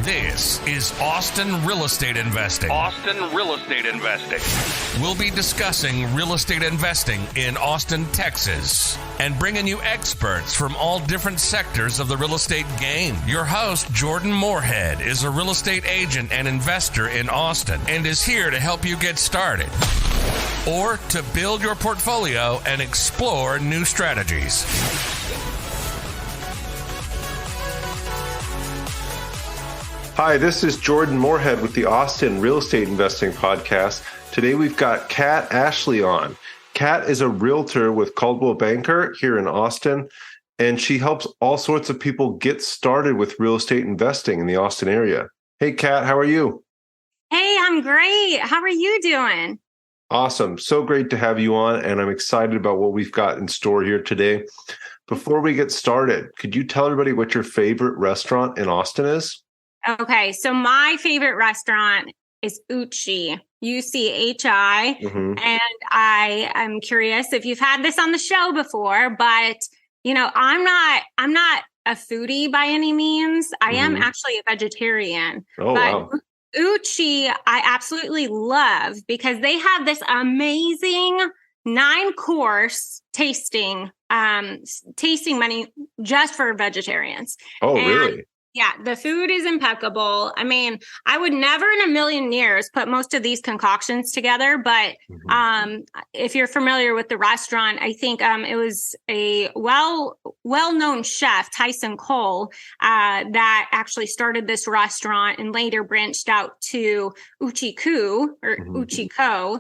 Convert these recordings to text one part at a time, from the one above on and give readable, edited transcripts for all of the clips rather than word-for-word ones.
This is Austin Real Estate Investing. Austin Real Estate Investing. We'll be discussing real estate investing in Austin, Texas, and bringing you experts from all different sectors of the real estate game. Your host, Jordan Moorhead, is a real estate agent and investor in Austin and is here to help you get started or to build your portfolio and explore new strategies. Hi, this is Jordan Moorhead with the Austin Real Estate Investing Podcast. Today we've got Kat Ashley on. Kat is a realtor with Coldwell Banker here in Austin, and she helps all sorts of people get started with real estate investing in the Austin area. Hey, Kat, how are you? Hey, I'm great. How are you doing? Awesome. So great to have you on, and I'm excited about what we've got in store here today. Before we get started, could you tell everybody what your favorite restaurant in Austin is? Okay, so my favorite restaurant is Uchi, UCHI, and I am curious if you've had this on the show before, but I'm not a foodie by any means. I am actually a vegetarian. Oh, but wow. Uchi, I absolutely love because they have this amazing 9-course tasting menu just for vegetarians. Oh, really? Yeah, the food is impeccable. I mean, I would never in a million years put most of these concoctions together, but if you're familiar with the restaurant, I think it was a well-known chef, Tyson Cole, that actually started this restaurant and later branched out to Uchi-Ku or Uchi-Ko.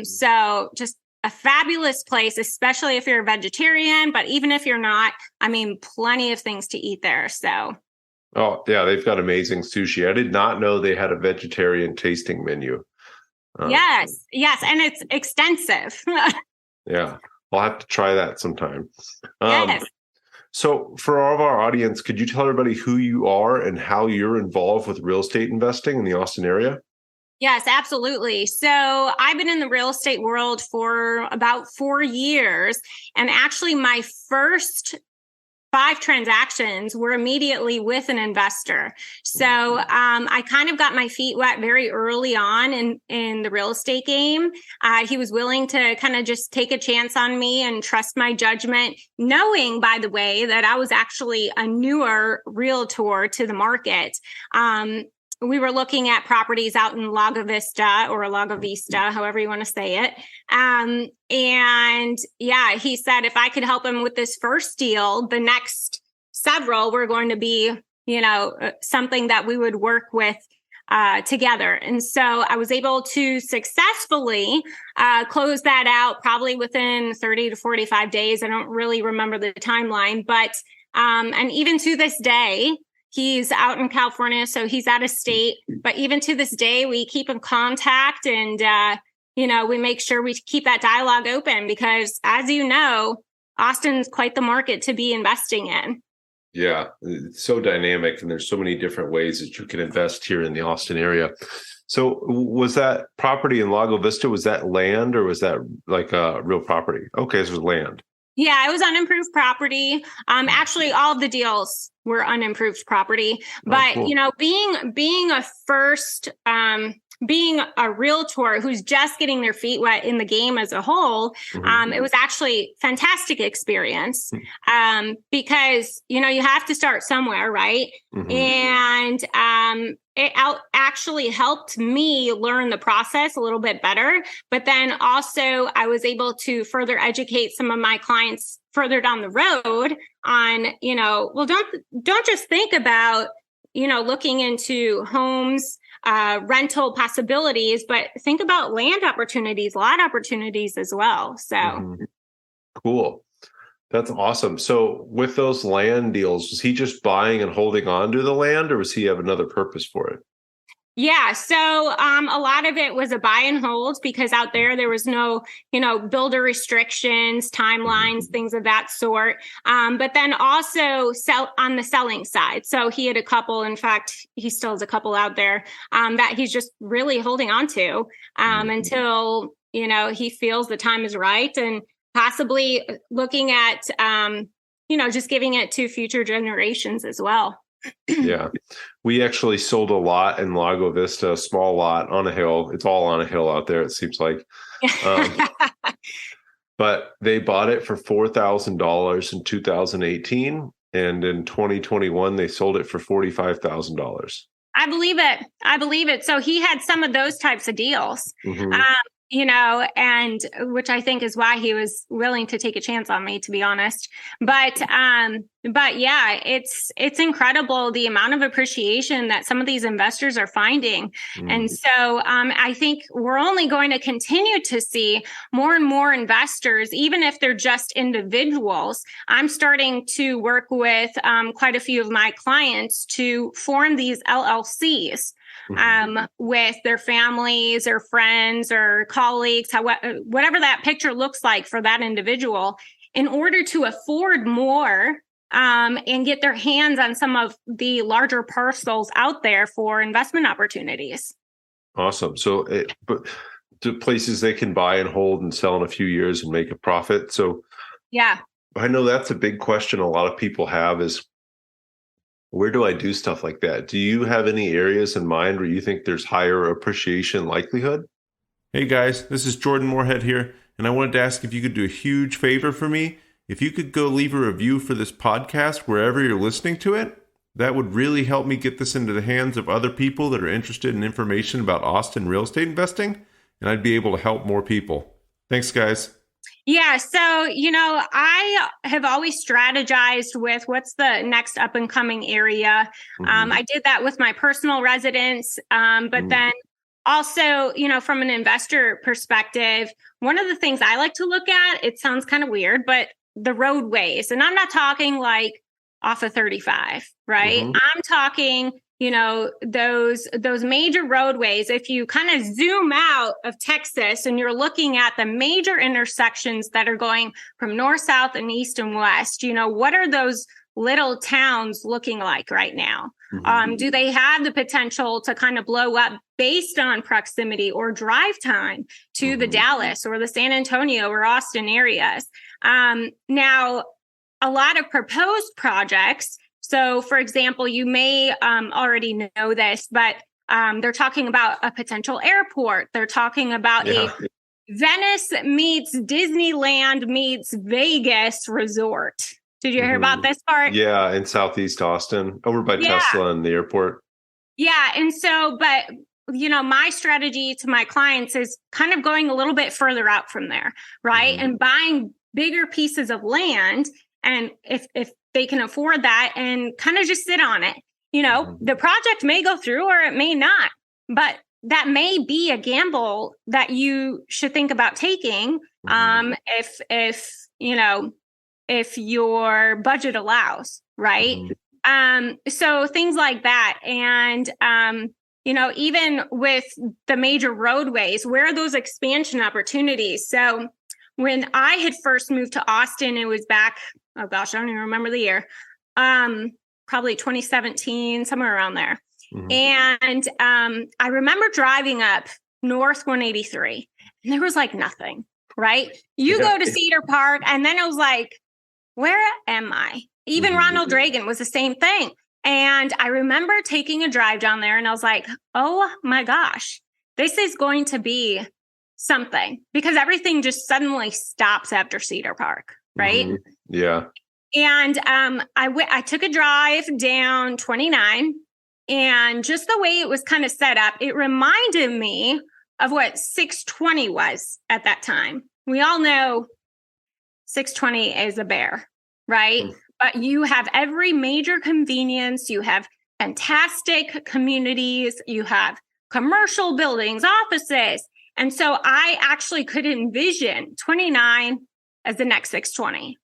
So just a fabulous place, especially if you're a vegetarian, but even if you're not, I mean, plenty of things to eat there. So. Oh, yeah, they've got amazing sushi. I did not know they had a vegetarian tasting menu. Yes, and it's extensive. Yeah, I'll have to try that sometime. Yes. So for all of our audience, could you tell everybody who you are and how you're involved with real estate investing in the Austin area? Yes, absolutely. So I've been in the real estate world for about 4 years, and actually my first 5 transactions were immediately with an investor. So I kind of got my feet wet very early on in the real estate game. He was willing to kind of just take a chance on me and trust my judgment, knowing, by the way, that I was actually a newer realtor to the market. We were looking at properties out in Lago Vista or Lago Vista, however you want to say it. And yeah, he said if I could help him with this first deal, the next several were going to be, something that we would work with together. And so I was able to successfully close that out probably within 30 to 45 days. I don't really remember the timeline, but and even to this day, he's out in California, so he's out of state. But even to this day, we keep in contact and, we make sure we keep that dialogue open because, as you know, Austin's quite the market to be investing in. Yeah, it's so dynamic, and there's so many different ways that you can invest here in the Austin area. So was that property in Lago Vista, was that land or was that like a real property? Okay, so it was land. Yeah, it was unimproved property. Actually, all of the deals were unimproved property. But, cool. Being a realtor who's just getting their feet wet in the game as a whole, it was actually a fantastic experience because, you have to start somewhere, right? And it actually helped me learn the process a little bit better. But then also I was able to further educate some of my clients further down the road on, don't just think about, looking into homes, rental possibilities, but think about land opportunities, lot opportunities as well. So Cool. That's awesome. So with those land deals, was he just buying and holding on to the land, or was he have another purpose for it? Yeah. So a lot of it was a buy and hold because out there was no, builder restrictions, timelines, things of that sort. But then also sell on the selling side. So he had a couple, in fact, he still has a couple out there that he's just really holding on to until, he feels the time is right, and possibly looking at, just giving it to future generations as well. Yeah. We actually sold a lot in Lago Vista, a small lot on a hill. It's all on a hill out there, it seems like. But they bought it for $4,000 in 2018. And in 2021, they sold it for $45,000. I believe it. I believe it. So he had some of those types of deals, Mm-hmm. And which I think is why he was willing to take a chance on me, to be honest. But yeah, it's incredible the amount of appreciation that some of these investors are finding. Mm-hmm. And so I think we're only going to continue to see more and more investors, even if they're just individuals. I'm starting to work with quite a few of my clients to form these LLCs. With their families or friends or colleagues, whatever that picture looks like for that individual, in order to afford more and get their hands on some of the larger parcels out there for investment opportunities. Awesome. So, but to places they can buy and hold and sell in a few years and make a profit. So, yeah, I know that's a big question a lot of people have is, where do I do stuff like that? Do you have any areas in mind where you think there's higher appreciation likelihood? Hey guys, this is Jordan Moorhead here, and I wanted to ask if you could do a huge favor for me. If you could go leave a review for this podcast wherever you're listening to it, that would really help me get this into the hands of other people that are interested in information about Austin real estate investing, and I'd be able to help more people. Thanks, guys. Yeah. So, I have always strategized with what's the next up and coming area. Mm-hmm. I did that with my personal residence. But then also, from an investor perspective, one of the things I like to look at, it sounds kind of weird, but the roadways. And I'm not talking like off of 35, right? Mm-hmm. I'm talking those major roadways. If you kind of zoom out of Texas and you're looking at the major intersections that are going from north, south, and east and west, what are those little towns looking like right now? Mm-hmm. Do they have the potential to kind of blow up based on proximity or drive time to the Dallas or the San Antonio or Austin areas? Now, a lot of proposed projects. So, for example, you may already know this, but they're talking about a potential airport. They're talking about a Venice meets Disneyland meets Vegas resort. Did you hear about this part? Yeah, in Southeast Austin, over by Tesla and the airport. Yeah. And so, but, my strategy to my clients is kind of going a little bit further out from there, right? And buying bigger pieces of land. And if they can afford that and kind of just sit on it, the project may go through or it may not, but that may be a gamble that you should think about taking. If your budget allows, right? So things like that. And, even with the major roadways, where are those expansion opportunities? So when I had first moved to Austin, it was back, oh gosh, I don't even remember the year, probably 2017, somewhere around there. And I remember driving up North 183 and there was like nothing, right? You go to Cedar Park and then it was like, where am I? Even Ronald Reagan was the same thing. And I remember taking a drive down there and I was like, oh my gosh, this is going to be something, because everything just suddenly stops after Cedar Park, right? Yeah. And I took a drive down 29, and just the way it was kind of set up, it reminded me of what 620 was at that time. We all know 620 is a bear, right? But you have every major convenience. You have fantastic communities. You have commercial buildings, offices. And so I actually could envision 29 as the next 620.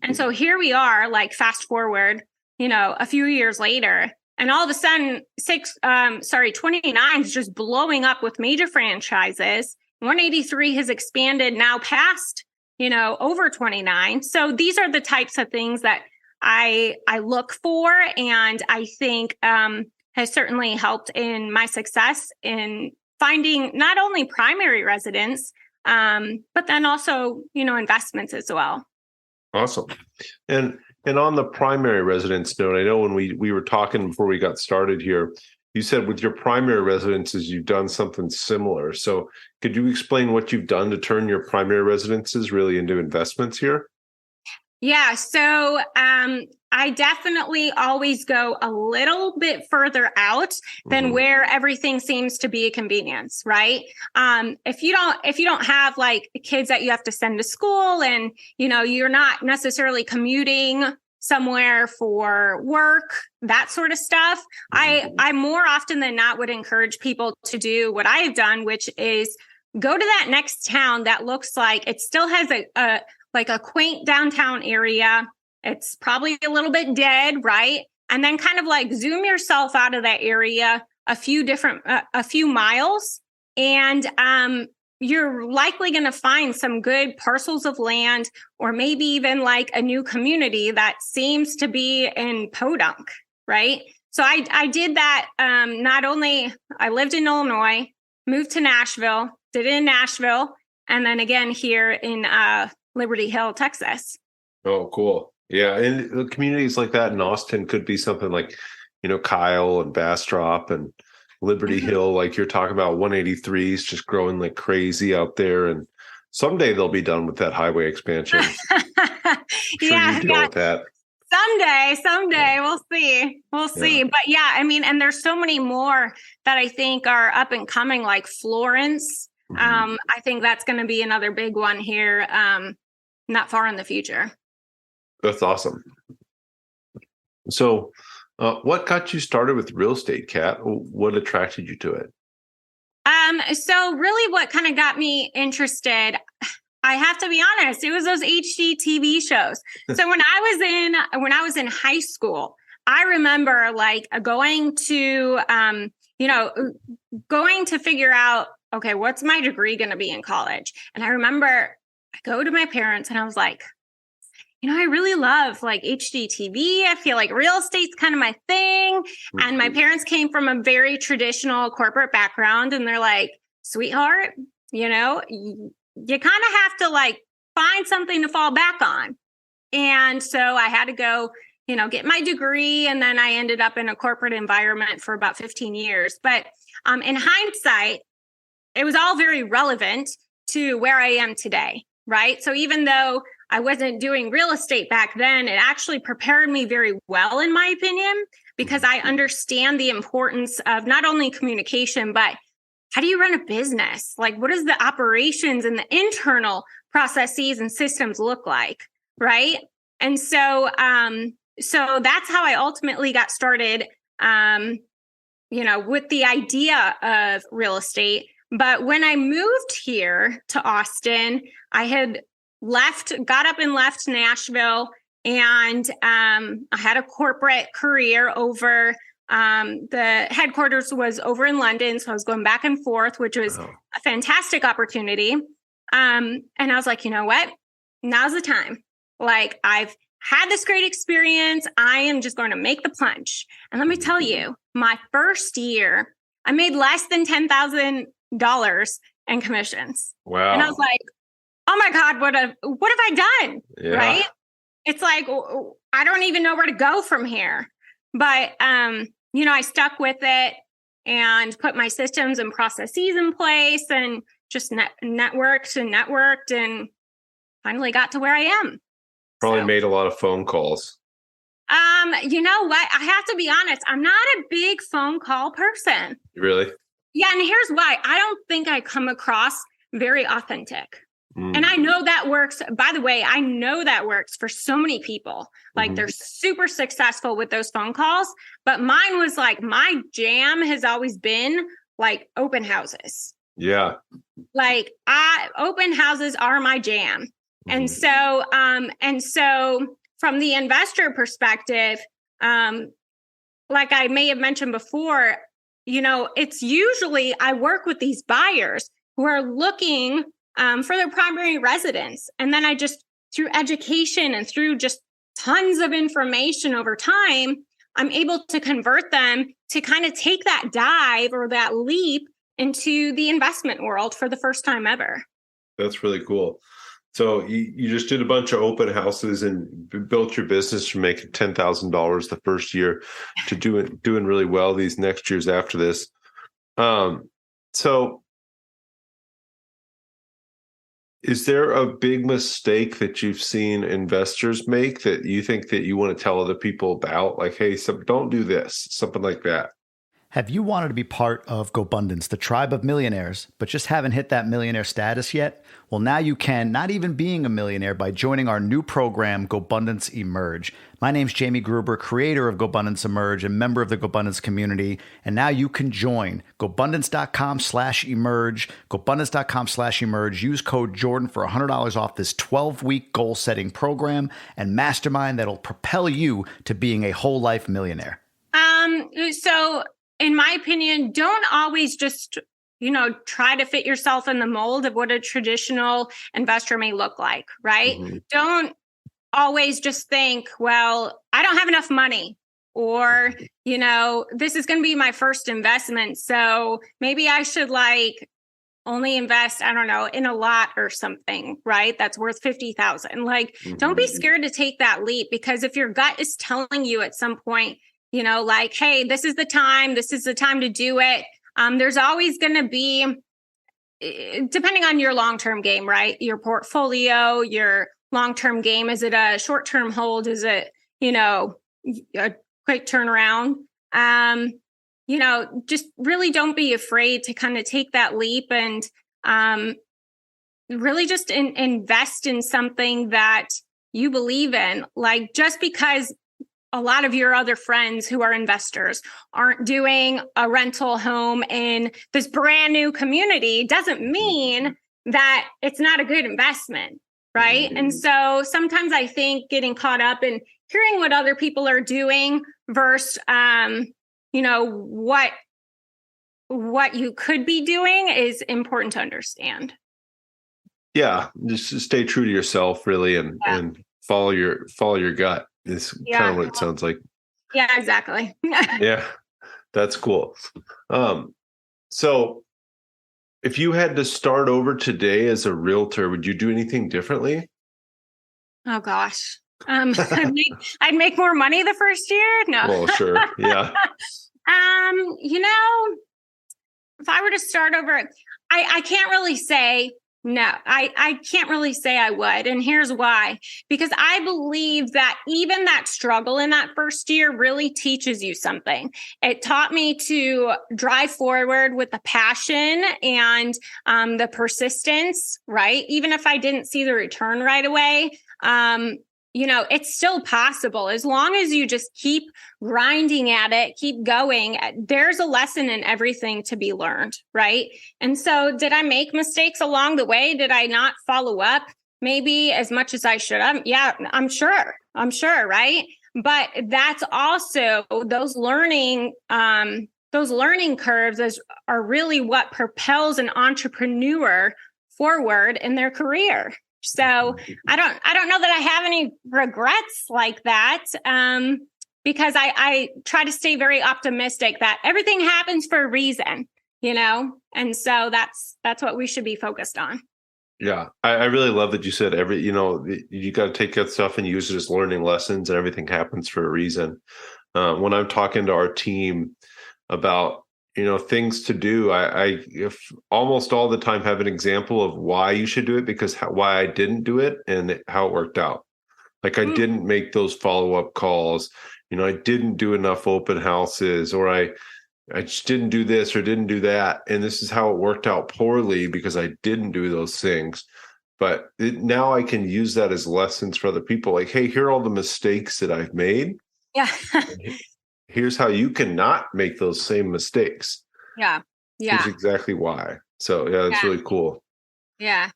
And so here we are, like fast forward, a few years later, and all of a sudden 29 is just blowing up with major franchises. 183 has expanded now past, over 29. So these are the types of things that I look for, and I think has certainly helped in my success in finding not only primary residence, but then also, investments as well. Awesome. And And on the primary residence note, I know when we were talking before we got started here, you said with your primary residences, you've done something similar. So could you explain what you've done to turn your primary residences really into investments here? Yeah. So I definitely always go a little bit further out than where everything seems to be a convenience, right? If you don't have like kids that you have to send to school and, you're not necessarily commuting somewhere for work, that sort of stuff. I more often than not would encourage people to do what I have done, which is go to that next town that looks like it still has a quaint downtown area. It's probably a little bit dead, right? And then kind of like zoom yourself out of that area a few miles. And you're likely going to find some good parcels of land, or maybe even like a new community that seems to be in podunk, right? So I did that. Not only I lived in Illinois, moved to Nashville, did it in Nashville, and then again here in Liberty Hill, Texas. Oh, cool. Yeah. And communities like that in Austin could be something like, Kyle and Bastrop and Liberty Hill, like you're talking about. 183 is just growing like crazy out there. And someday they'll be done with that highway expansion. Yeah. You deal with that. Someday we'll see. But yeah, I mean, and there's so many more that I think are up and coming, like Florence. I think that's going to be another big one here, not far in the future. That's awesome. So, what got you started with real estate, Kat? What attracted you to it? So really what kind of got me interested, I have to be honest, it was those HGTV shows. So when I was in high school, I remember like going to figure out, okay, what's my degree going to be in college? And I remember I go to my parents and I was like, I really love like HGTV. I feel like real estate's kind of my thing. And my parents came from a very traditional corporate background. And they're like, sweetheart, you kind of have to like find something to fall back on. And so I had to go, get my degree. And then I ended up in a corporate environment for about 15 years. But in hindsight, it was all very relevant to where I am today, right? So even though I wasn't doing real estate back then, it actually prepared me very well, in my opinion, because I understand the importance of not only communication, but how do you run a business? Like, what does the operations and the internal processes and systems look like, right? And so that's how I ultimately got started, with the idea of real estate. But when I moved here to Austin, I had got up and left Nashville, and I had a corporate career over. The headquarters was over in London, so I was going back and forth, which was a fantastic opportunity. And I was like, you know what? Now's the time. Like, I've had this great experience. I am just going to make the plunge. And let me tell you, my first year, I made less than $10,000 in commissions. Wow. And I was like, oh my God, what have I done? Yeah. Right? It's like, I don't even know where to go from here. But, I stuck with it and put my systems and processes in place and just networked and finally got to where I am. Probably made a lot of phone calls. You know what? I have to be honest. I'm not a big phone call person. Really? Yeah. And here's why. I don't think I come across very authentic. And I know that works. By the way, I know that works for so many people. Like they're super successful with those phone calls. But mine was like, my jam has always been like open houses. Yeah. Like open houses are my jam. And so from the investor perspective, like I may have mentioned before, it's usually I work with these buyers who are looking for their primary residence. And then I just, through education and through just tons of information over time, I'm able to convert them to kind of take that dive or that leap into the investment world for the first time ever. That's really cool. So you just did a bunch of open houses and built your business from making $10,000 the first year to doing really well these next years after this. So is there a big mistake that you've seen investors make that you think that you want to tell other people about? Like, hey, don't do this, something like that. Have you wanted to be part of GoBundance, the tribe of millionaires, but just haven't hit that millionaire status yet? Well, now you can, not even being a millionaire, by joining our new program, GoBundance Emerge. My name's Jamie Gruber, creator of GoBundance Emerge and member of the GoBundance community. And now you can join GoBundance.com/emerge, GoBundance.com/emerge. Use code Jordan for $100 off this 12-week goal-setting program and mastermind that'll propel you to being a whole life millionaire. So in my opinion, don't always just, try to fit yourself in the mold of what a traditional investor may look like, right? Mm-hmm. Don't always just think, well, I don't have enough money, or, this is going to be my first investment. So maybe I should only invest, I don't know, in a lot or something, right? That's worth 50,000. Don't be scared to take that leap, because if your gut is telling you at some point, hey, this is the time to do it. There's always going to be, depending on your long-term game, right? Your portfolio, your long-term game. Is it a short-term hold? Is it, a quick turnaround? Just really don't be afraid to kind of take that leap and really just invest in something that you believe in. Just because a lot of your other friends who are investors aren't doing a rental home in this brand new community doesn't mean that it's not a good investment, right? Mm-hmm. And so sometimes I think getting caught up in hearing what other people are doing versus, what you could be doing is important to understand. Yeah, just stay true to yourself, really, and follow your gut. Is kind of what it sounds like. Yeah, exactly. Yeah, that's cool. So if you had to start over today as a realtor, would you do anything differently? Oh gosh. I'd make more money the first year. No. Well, sure. Yeah. If I were to start over, I can't really say no. I can't really say I would. And here's why. Because I believe that even that struggle in that first year really teaches you something. It taught me to drive forward with the passion and the persistence, right? Even if I didn't see the return right away, it's still possible. As long as you just keep grinding at it, keep going, there's a lesson in everything to be learned, right? And so did I make mistakes along the way? Did I not follow up maybe as much as I should have? Yeah, I'm sure, right? But that's also those learning curves are really what propels an entrepreneur forward in their career. So I don't know that I have any regrets like that, because I try to stay very optimistic that everything happens for a reason, and so that's what we should be focused on. Yeah, I really love that you said you got to take that stuff and use it as learning lessons, and everything happens for a reason. When I'm talking to our team about things to do, I almost all the time have an example of why you should do it, because why I didn't do it and how it worked out. I didn't make those follow-up calls. I didn't do enough open houses, or I just didn't do this or didn't do that. And this is how it worked out poorly because I didn't do those things. But now I can use that as lessons for other people. Hey, here are all the mistakes that I've made. Yeah. Here's how you cannot make those same mistakes. Yeah. Here's exactly why. So that's really cool. Yeah.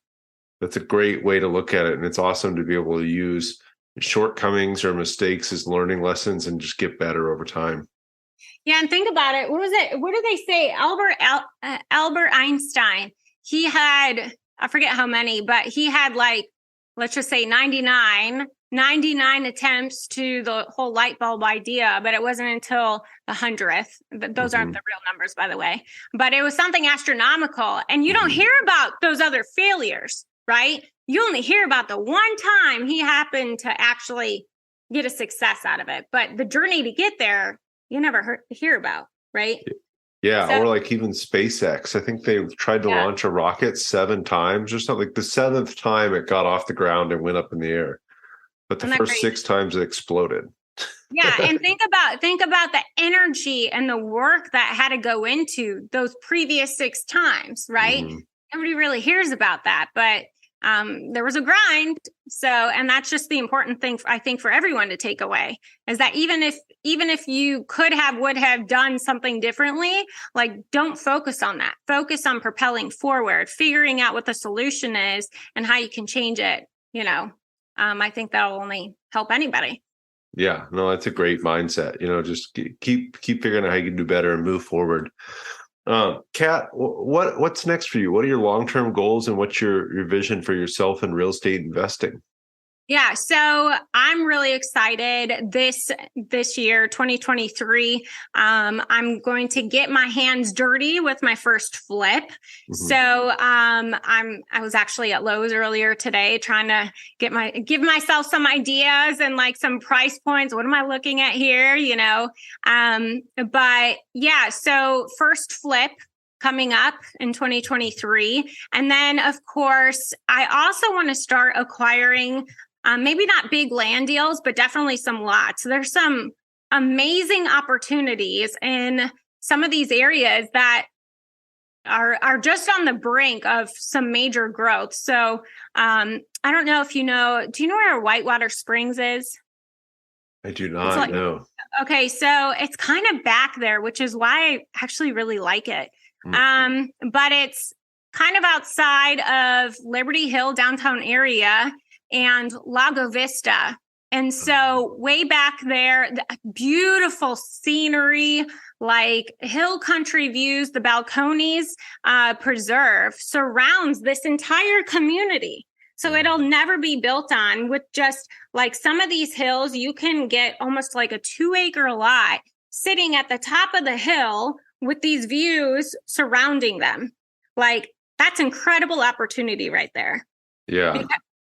That's a great way to look at it. And it's awesome to be able to use shortcomings or mistakes as learning lessons and just get better over time. Yeah. And think about it. What was it? What did they say? Albert Einstein, he had, I forget how many, but he had let's just say 99 attempts to the whole light bulb idea, but it wasn't until the 100th. Those aren't the real numbers, by the way, but it was something astronomical. And you don't hear about those other failures, right? You only hear about the one time he happened to actually get a success out of it. But the journey to get there, you never hear about, right? Yeah, So, or like even SpaceX. I think they tried to launch a rocket 7 times or something. Like the 7th time it got off the ground and went up in the air. But the first 6 times it exploded. Yeah, and think about the energy and the work that had to go into those previous 6 times, right? Mm-hmm. Nobody really hears about that, but there was a grind. So, and that's just the important thing, I think, for everyone to take away is that even if you would have done something differently, like don't focus on that. Focus on propelling forward, figuring out what the solution is and how you can change it. I think that'll only help anybody. Yeah, no, that's a great mindset. Just keep figuring out how you can do better and move forward. Kat, what's next for you? What are your long-term goals and what's your vision for yourself in real estate investing? Yeah, so I'm really excited this year, 2023. I'm going to get my hands dirty with my first flip. Mm-hmm. So I was actually at Lowe's earlier today trying to give myself some ideas and like some price points. What am I looking at here? But yeah, so first flip coming up in 2023. And then of course, I also want to start acquiring maybe not big land deals, but definitely some lots. There's some amazing opportunities in some of these areas that are just on the brink of some major growth. So I don't know if do you know where Whitewater Springs is? I do not know. Okay, so it's kind of back there, which is why I actually really like it. Mm-hmm. But it's kind of outside of Liberty Hill downtown area and Lago Vista. And so way back there, beautiful scenery, like hill country views, the Balcones Preserve surrounds this entire community. So it'll never be built on with just like some of these hills, you can get almost like a 2-acre lot sitting at the top of the hill with these views surrounding them. Like that's incredible opportunity right there. Yeah.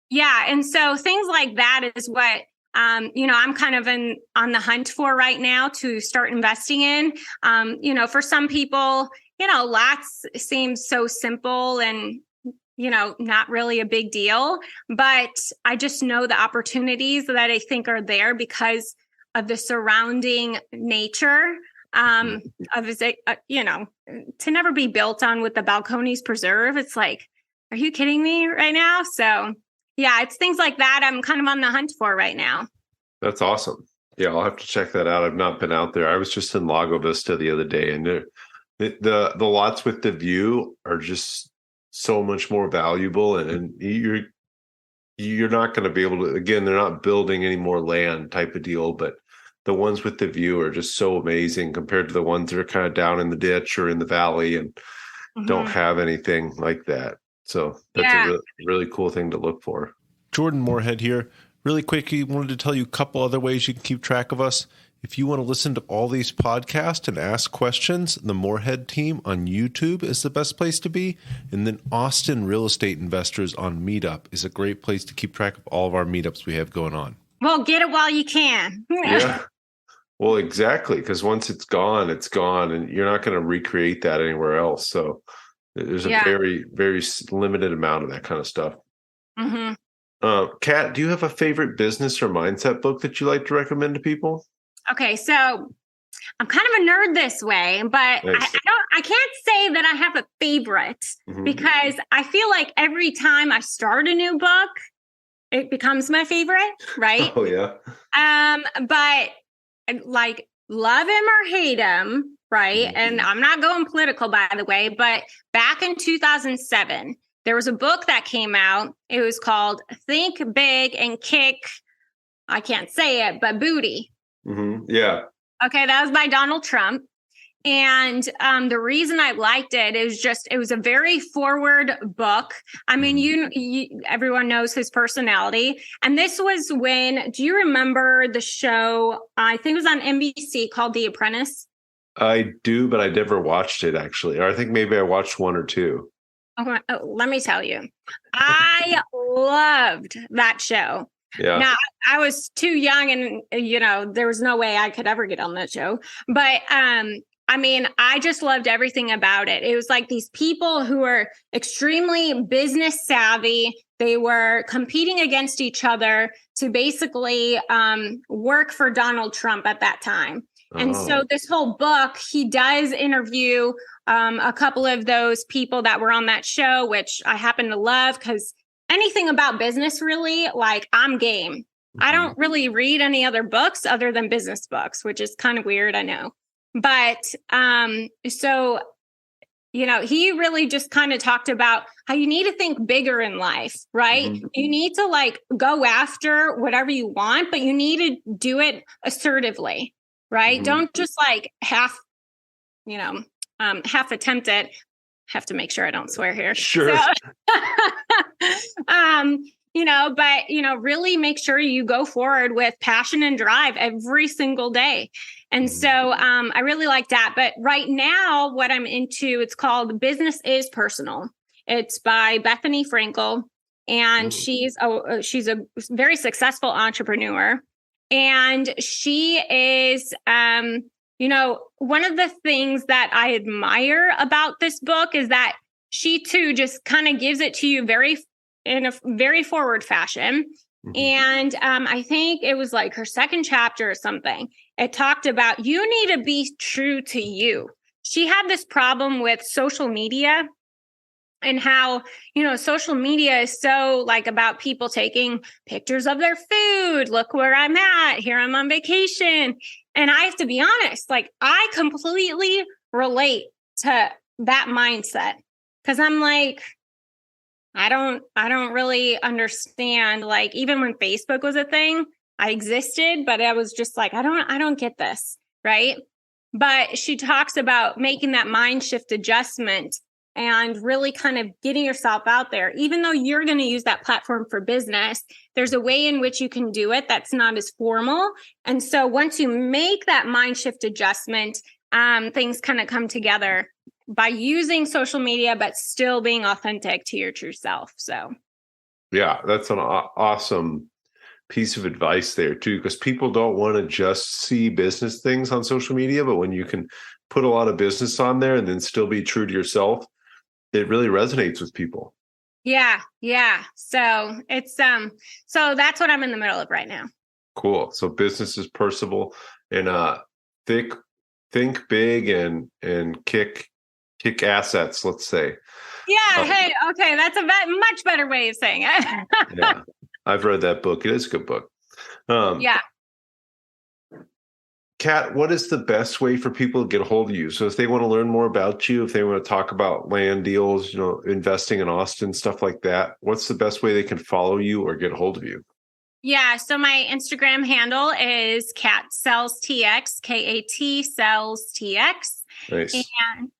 Yeah. And so things like that is what, I'm kind of on the hunt for right now to start investing in. For some people, lots seems so simple and, not really a big deal, but I just know the opportunities that I think are there because of the surrounding nature of to never be built on with the Balcones Preserve. It's like, are you kidding me right now? So yeah, it's things like that I'm kind of on the hunt for right now. That's awesome. Yeah, I'll have to check that out. I've not been out there. I was just in Lago Vista the other day, and the lots with the view are just so much more valuable, and you're not going to be able to. Again, they're not building any more land type of deal, but the ones with the view are just so amazing compared to the ones that are kind of down in the ditch or in the valley and don't have anything like that. So that's a really cool thing to look for. Jordan Moorhead here. Really quickly, wanted to tell you a couple other ways you can keep track of us. If you want to listen to all these podcasts and ask questions, the Moorhead team on YouTube is the best place to be. And then Austin Real Estate Investors on Meetup is a great place to keep track of all of our meetups we have going on. Well, get it while you can. Yeah. Well, exactly. Because once it's gone, and you're not going to recreate that anywhere else. So there's a very, very limited amount of that kind of stuff. Mm-hmm. Kat, do you have a favorite business or mindset book that you like to recommend to people? Okay, so I'm kind of a nerd this way, but nice. I can't say that I have a favorite because I feel like every time I start a new book, it becomes my favorite, right? Oh yeah. But like love him or hate him, right? Mm-hmm. And I'm not going political, by the way, but back in 2007, there was a book that came out. It was called Think Big and Kick, I can't say it, but Booty. Mm-hmm. Yeah. Okay, that was by Donald Trump. And the reason I liked it is just, it was a very forward book. I mean, everyone knows his personality. And this was when, do you remember the show, I think it was on NBC called The Apprentice? I do, but I never watched it actually. Or I think maybe I watched 1 or 2. let me tell you, I loved that show. Yeah. Now, I was too young and, there was no way I could ever get on that show. But I just loved everything about it. It was like these people who were extremely business savvy. They were competing against each other to basically work for Donald Trump at that time. And so this whole book, he does interview a couple of those people that were on that show, which I happen to love because anything about business, really, like I'm game. Mm-hmm. I don't really read any other books other than business books, which is kind of weird, I know. But he really just kind of talked about how you need to think bigger in life, right? Mm-hmm. You need to like go after whatever you want, but you need to do it assertively, right? Mm-hmm. Don't just like half attempt it. Have to make sure I don't swear here. Sure. Really make sure you go forward with passion and drive every single day. And so I really like that. But right now, what I'm into, it's called Business is Personal. It's by Bethany Frankel. And she's a very successful entrepreneur. And she is, one of the things that I admire about this book is that she too just kind of gives it to you in a very forward fashion. Mm-hmm. And I think it was like her second chapter or something. It talked about you need to be true to you. She had this problem with social media and how, social media is so like about people taking pictures of their food. Look where I'm at. Here I'm on vacation. And I have to be honest, like I completely relate to that mindset because I'm like, I don't really understand. Like even when Facebook was a thing, I existed, but I was just like, I don't get this. Right. But she talks about making that mind shift adjustment and really kind of getting yourself out there. Even though you're going to use that platform for business, there's a way in which you can do it that's not as formal. And so once you make that mind shift adjustment, things kind of come together by using social media, but still being authentic to your true self. So, yeah, that's an awesome piece of advice there too, because people don't want to just see business things on social media, but when you can put a lot of business on there and then still be true to yourself, it really resonates with people. Yeah. So it's so that's what I'm in the middle of right now. Cool. So business is personal and think big and kick assets, let's say. Yeah. Hey, okay. That's a much better way of saying it. Yeah. I've read that book. It is a good book. Yeah. Kat, what is the best way for people to get a hold of you? So if they want to learn more about you, if they want to talk about land deals, investing in Austin, stuff like that, what's the best way they can follow you or get a hold of you? Yeah. So my Instagram handle is KatSellsTX, KAT Sells TX. Nice.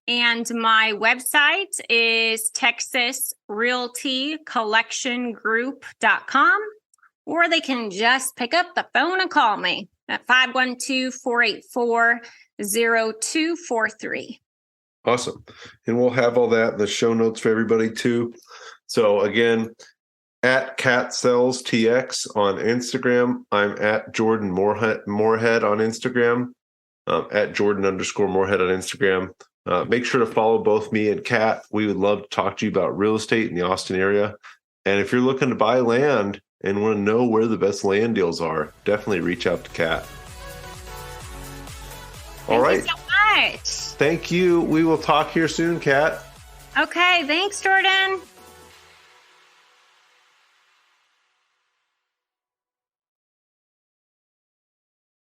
And my website is TexasRealtyCollectionGroup.com, or they can just pick up the phone and call me at 512-484-0243. Awesome. And we'll have all that in the show notes for everybody too. So again, at KatSellsTX on Instagram. I'm at Jordan Moorhead on Instagram. At Jordan_Moorhead on Instagram. Make sure to follow both me and Kat. We would love to talk to you about real estate in the Austin area. And if you're looking to buy land and want to know where the best land deals are, definitely reach out to Kat. All right. Thank you so much. Thank you. We will talk here soon, Kat. Okay. Thanks, Jordan.